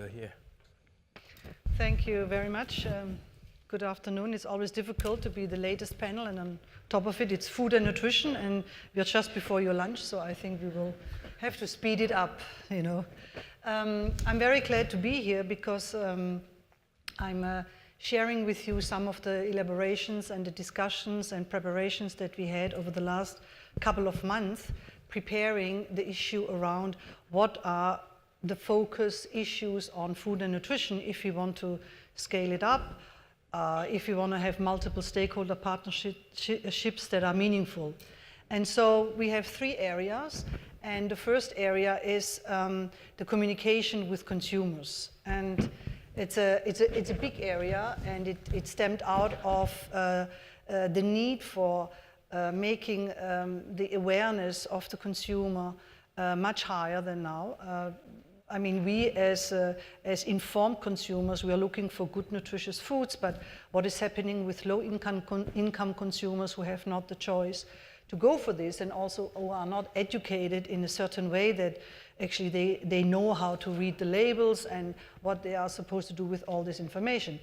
Here. Thank you very much. Good afternoon. It's always difficult to be the latest panel, and on top of it, it's food and nutrition, and we're just before your lunch, so I think we will have to speed it up, you know. I'm very glad to be here because I'm sharing with you some of the elaborations and the discussions and preparations that we had over the last couple of months, preparing the issue around what are the focus issues on food and nutrition if we want to scale it up, if we want to have multiple stakeholder partnerships that are meaningful. And so we have three areas, and the first area is the communication with consumers. And it's a big area, and it stemmed out of the need for making the awareness of the consumer much higher than now. I mean, we as informed consumers, we are looking for good, nutritious foods, but what is happening with low-income consumers who have not the choice to go for this, and also who are not educated in a certain way that actually they know how to read the labels and what they are supposed to do with all this information.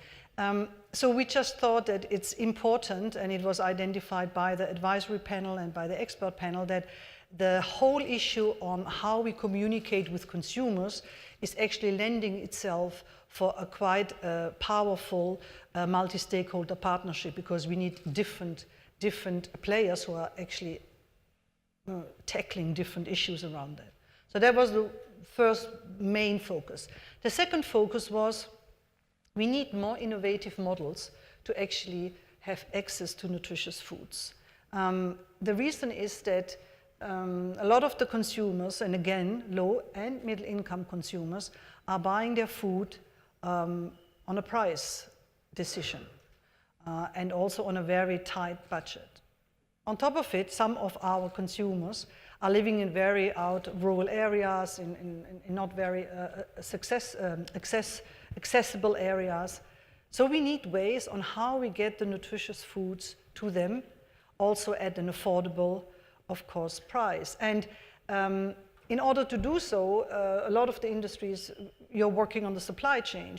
So we just thought that it's important, and it was identified by the advisory panel and by the expert panel, that the whole issue on how we communicate with consumers is actually lending itself for a quite powerful multi-stakeholder partnership, because we need different players who are actually tackling different issues around that. So that was the first main focus. The second focus was we need more innovative models to actually have access to nutritious foods. The reason is that a lot of the consumers, and again, low and middle income consumers, are buying their food on a price decision and also on a very tight budget. On top of it, some of our consumers are living in very rural areas, in not very accessible areas. So we need ways on how we get the nutritious foods to them, also at an affordable, of course, price. And in order to do so, a lot of the industries, you're working on the supply chain,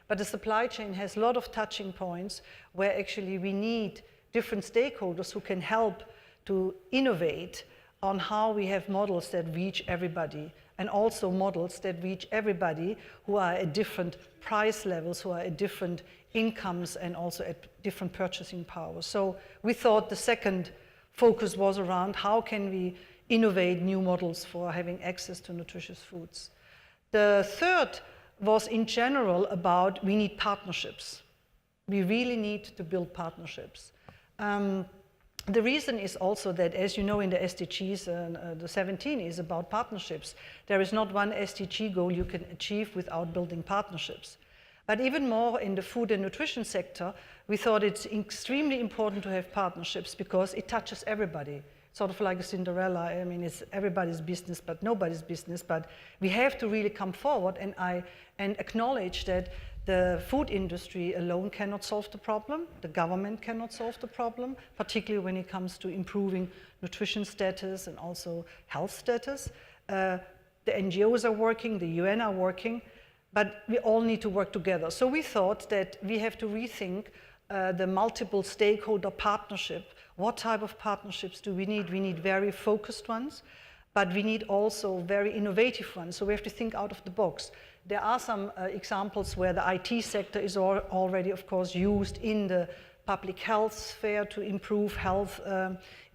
but the supply chain has a lot of touching points where actually we need different stakeholders who can help to innovate on how we have models that reach everybody, and also models that reach everybody who are at different price levels, who are at different incomes, and also at different purchasing powers. So we thought the second focus was around how can we innovate new models for having access to nutritious foods. The third was in general about we need partnerships. We really need to build partnerships. The reason is also that, as you know, in the SDGs, the 17 is about partnerships. There is not one SDG goal you can achieve without building partnerships. But even more in the food and nutrition sector, we thought it's extremely important to have partnerships because it touches everybody. Sort of like a Cinderella. I mean, it's everybody's business, but nobody's business. But we have to really come forward and acknowledge that the food industry alone cannot solve the problem. The government cannot solve the problem, particularly when it comes to improving nutrition status and also health status. The NGOs are working, the UN are working, but we all need to work together. So we thought that we have to rethink the multiple stakeholder partnership. What type of partnerships do we need? We need very focused ones, but we need also very innovative ones. So we have to think out of the box. There are some examples where the IT sector is already, of course, used in the public health sphere to improve health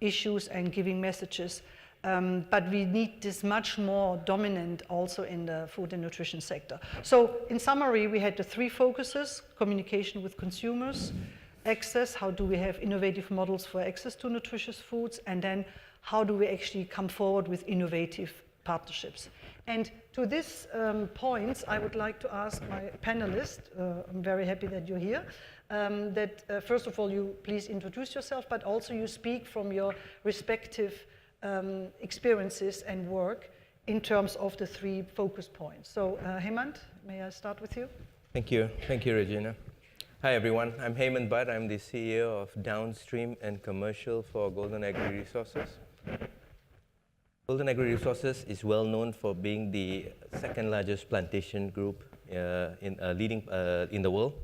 issues and giving messages. But we need this much more dominant also in the food and nutrition sector. So in summary, we had the three focuses: communication with consumers, access, how do we have innovative models for access to nutritious foods, and then how do we actually come forward with innovative partnerships. And to this point, I would like to ask my panelists, I'm very happy that you're here, that first of all you please introduce yourself, but also you speak from your respective experiences and work in terms of the three focus points. So Hemant, may I start with you? Thank you, Regina. Hi everyone, I'm Hemant Bhatt. I'm the CEO of Downstream and Commercial for Golden-Agri-Resources. Golden-Agri-Resources is well known for being the second largest plantation group in the world.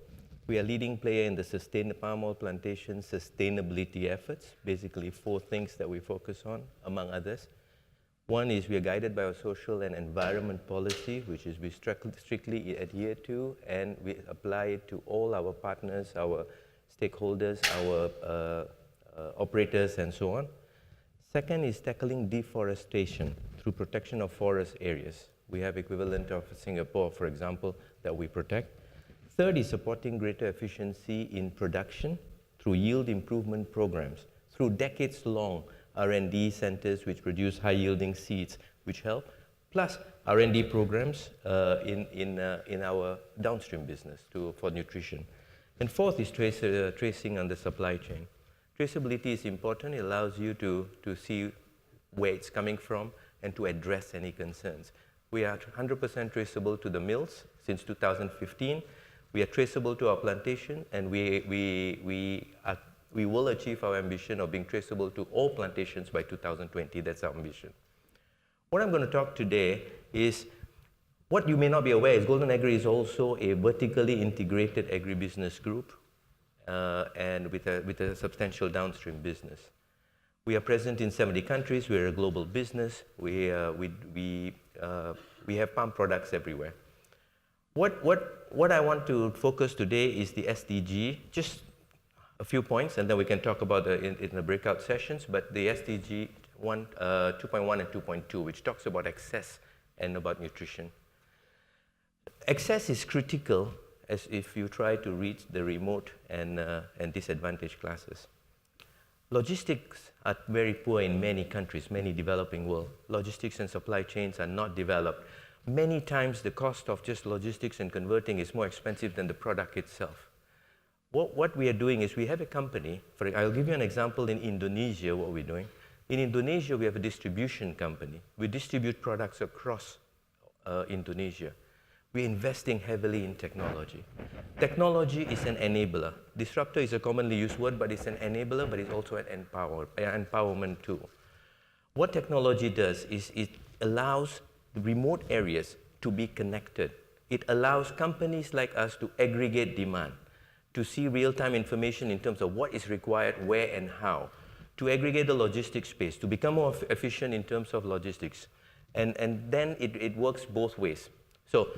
We are leading player in the sustainable palm oil plantation sustainability efforts, basically 4 things that we focus on, among others. One is we are guided by our social and environment policy, which is we strictly adhere to, and we apply it to all our partners, our stakeholders, our operators, and so on. Second is tackling deforestation through protection of forest areas. We have equivalent of Singapore, for example, that we protect. Third is supporting greater efficiency in production through yield improvement programs, through decades-long R&D centers which produce high-yielding seeds, which help, plus R&D programs in our downstream business for nutrition. And fourth is tracing on the supply chain. Traceability is important. It allows you to see where it's coming from and to address any concerns. We are 100% traceable to the mills since 2015. We are traceable to our plantation, and we will achieve our ambition of being traceable to all plantations by 2020. That's our ambition. What I'm going to talk today is what you may not be aware is Golden Agri is also a vertically integrated agribusiness group and with a substantial downstream business. We are present in 70 countries. We're a global business. We have palm products everywhere. What I want to focus today is the SDG, just a few points, and then we can talk about in the breakout sessions, but the SDG 2.1 and 2.2, which talks about access and about nutrition. Access is critical as if you try to reach the remote and disadvantaged classes. Logistics are very poor in many countries, many developing world. Logistics and supply chains are not developed. Many times the cost of just logistics and converting is more expensive than the product itself. What we are doing is we have a company, I'll give you an example in Indonesia, what we're doing. In Indonesia, we have a distribution company. We distribute products across Indonesia. We're investing heavily in technology. Technology is an enabler. Disruptor is a commonly used word, but it's an enabler, but it's also an empowerment tool. What technology does is it allows the remote areas to be connected. It allows companies like us to aggregate demand, to see real-time information in terms of what is required, where and how, to aggregate the logistics space, to become more efficient in terms of logistics. And then it works both ways. So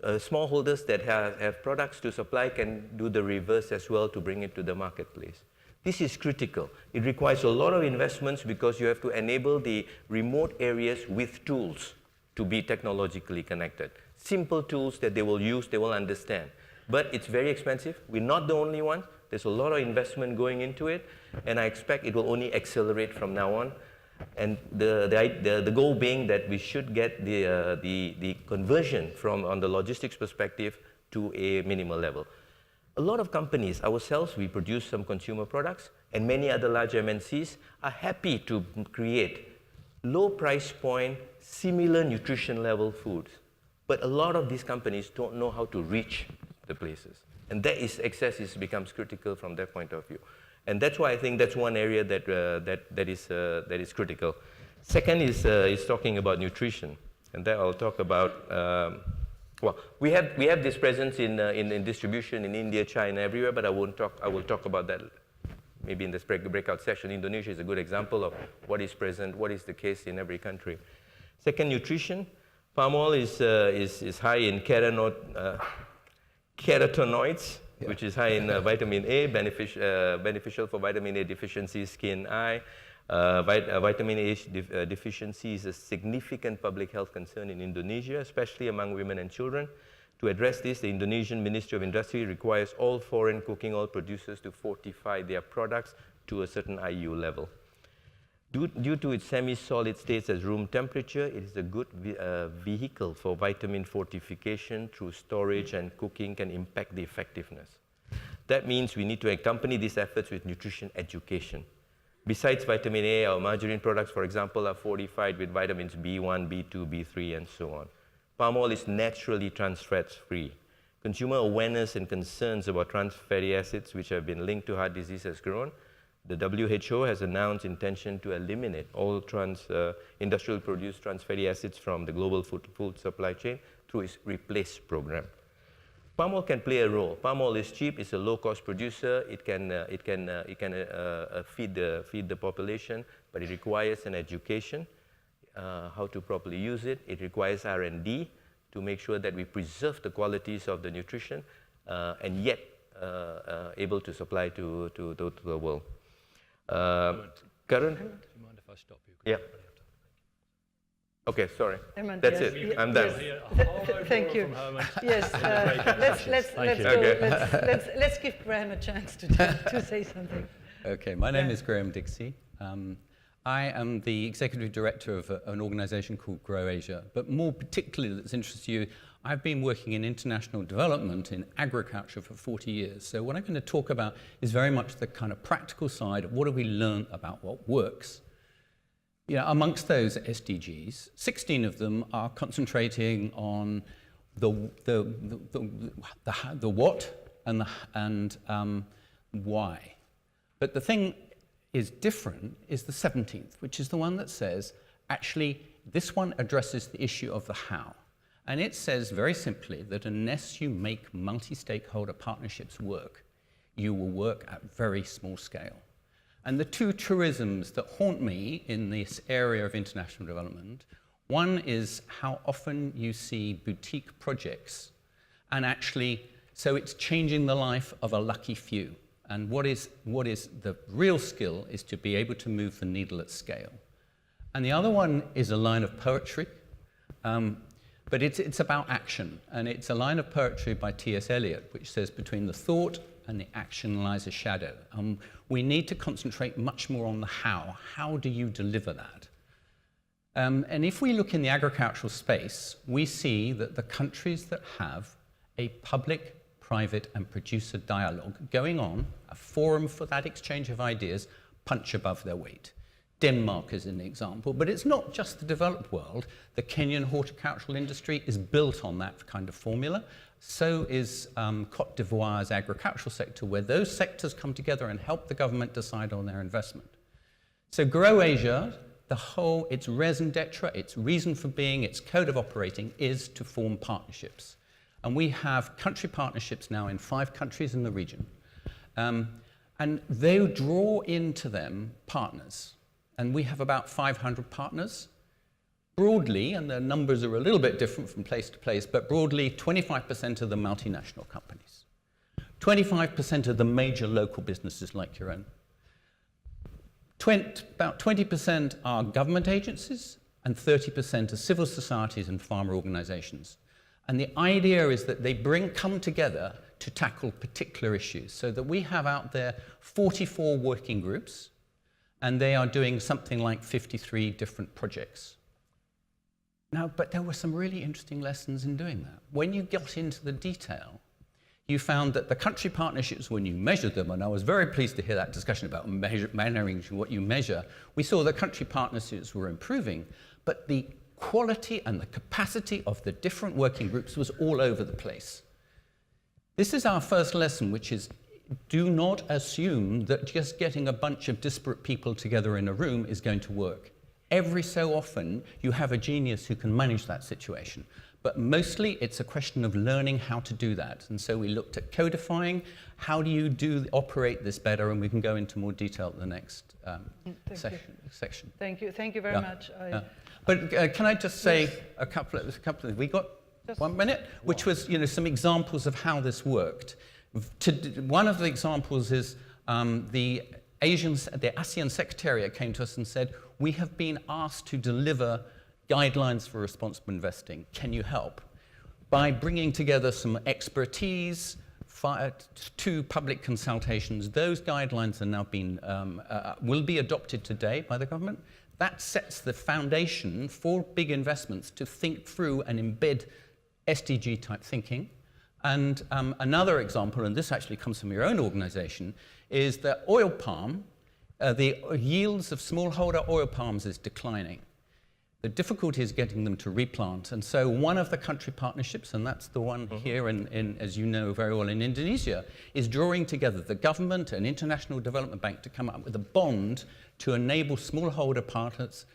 smallholders that have products to supply can do the reverse as well to bring it to the marketplace. This is critical. It requires a lot of investments because you have to enable the remote areas with tools to be technologically connected. Simple tools that they will use, they will understand. But it's very expensive. We're not the only one. There's a lot of investment going into it, and I expect it will only accelerate from now on. And the goal being that we should get the conversion on the logistics perspective to a minimal level. A lot of companies, ourselves, we produce some consumer products, and many other large MNCs are happy to create low price point, similar nutrition level foods. But a lot of these companies don't know how to reach the places. And access becomes critical from that point of view. And that's why I think that's one area that is critical. Second is talking about nutrition, and that I'll talk about. Well, we have this presence in distribution in India, China, everywhere, but I will talk about that maybe in this breakout session. Indonesia is a good example of what is present, what is the case in every country. Second, nutrition. Palm oil is high in carotenoids. Yeah. Which is high in vitamin A, beneficial for vitamin A deficiency, skin, eye. Vitamin A deficiency is a significant public health concern in Indonesia, especially among women and children. To address this, the Indonesian Ministry of Industry requires all foreign cooking oil producers to fortify their products to a certain IU level. Due to its semi-solid states at room temperature, it is a good vehicle for vitamin fortification through storage, and cooking can impact the effectiveness. That means we need to accompany these efforts with nutrition education. Besides vitamin A, our margarine products, for example, are fortified with vitamins B1, B2, B3, and so on. Palm oil is naturally trans fats free. Consumer awareness and concerns about trans fatty acids, which have been linked to heart disease, has grown. The WHO has announced intention to eliminate all industrial produced trans fatty acids from the global food supply chain through its REPLACE program. Palm oil can play a role. Palm oil is cheap, it's a low-cost producer, it can feed the population, but it requires an education, how to properly use it. It requires R&D to make sure that we preserve the qualities of the nutrition and yet able to supply to the world. Current? Do you mind if I stop you? Yeah. Okay, sorry. Hemant, That's yes. it. I'm done. Thank you. Yes, let's give Grahame a chance to say something. Okay, my name is Grahame Dixie. I am the executive director of an organization called Grow Asia, but more particularly that's interested you, I've been working in international development in agriculture for 40 years. So what I'm going to talk about is very much the kind of practical side of what have we learned about what works. You know, amongst those SDGs, 16 of them are concentrating on the what and why. But the thing is different is the 17th, which is the one that says, actually, this one addresses the issue of the how. And it says very simply that unless you make multi-stakeholder partnerships work, you will work at very small scale. And the two truisms that haunt me in this area of international development, one is how often you see boutique projects, and actually, so it's changing the life of a lucky few. And what is the real skill is to be able to move the needle at scale. And the other one is a line of poetry, but it's about action. And it's a line of poetry by T.S. Eliot, which says, between the thought and the action lies a shadow. We need to concentrate much more on the how. How do you deliver that? And if we look in the agricultural space, we see that the countries that have a public, private, and producer dialogue going on, a forum for that exchange of ideas, punch above their weight. Denmark is an example, but it's not just the developed world. The Kenyan horticultural industry is built on that kind of formula. So is Côte d'Ivoire's agricultural sector, where those sectors come together and help the government decide on their investment. So Grow Asia, its raison d'etre, its reason for being, its code of operating is to form partnerships. And we have country partnerships now in 5 countries in the region. And they draw into them partners. And we have about 500 partners. Broadly, and the numbers are a little bit different from place to place, but broadly 25% of the multinational companies, 25% of the major local businesses like your own. About 20% are government agencies, and 30% are civil societies and farmer organizations. And the idea is that they come together to tackle particular issues, so that we have out there 44 working groups, and they are doing something like 53 different projects. Now, but there were some really interesting lessons in doing that. When you got into the detail, you found that the country partnerships, when you measured them, and I was very pleased to hear that discussion about measuring what you measure, we saw the country partnerships were improving, but the quality and the capacity of the different working groups was all over the place. This is our first lesson, which is, do not assume that just getting a bunch of disparate people together in a room is going to work. Every so often, you have a genius who can manage that situation. But mostly, it's a question of learning how to do that. And so we looked at codifying. How do you operate this better? And we can go into more detail in the next section. Thank you very much. But can I just say a couple of we got just 1 minute? Which was, some examples of how this worked. One of the examples is the ASEAN Secretariat came to us and said, we have been asked to deliver guidelines for responsible investing. Can you help? By bringing together some expertise, 2 public consultations, those guidelines are now will be adopted today by the government. That sets the foundation for big investments to think through and embed SDG type thinking. And another example, and this actually comes from your own organization, is that oil palm, the yields of smallholder oil palms is declining. The difficulty is getting them to replant. And so one of the country partnerships, and that's the one here in, as you know very well, in Indonesia, is drawing together the government and International Development Bank to come up with a bond to enable smallholder partners,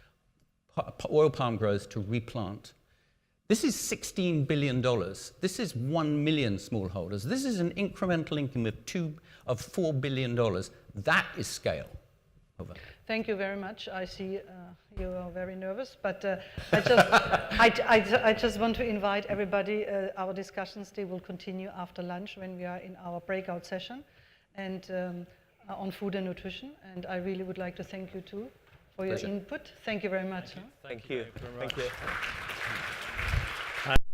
oil palm growers, to replant. This is $16 billion. This is 1 million smallholders. This is an incremental income of $4 billion. That is scale. Over. Thank you very much. I see you are very nervous, but I just want to invite everybody. Our discussions, they will continue after lunch when we are in our breakout session and on food and nutrition. And I really would like to thank you too for your input. Thank you very much. Thank you. Thank you.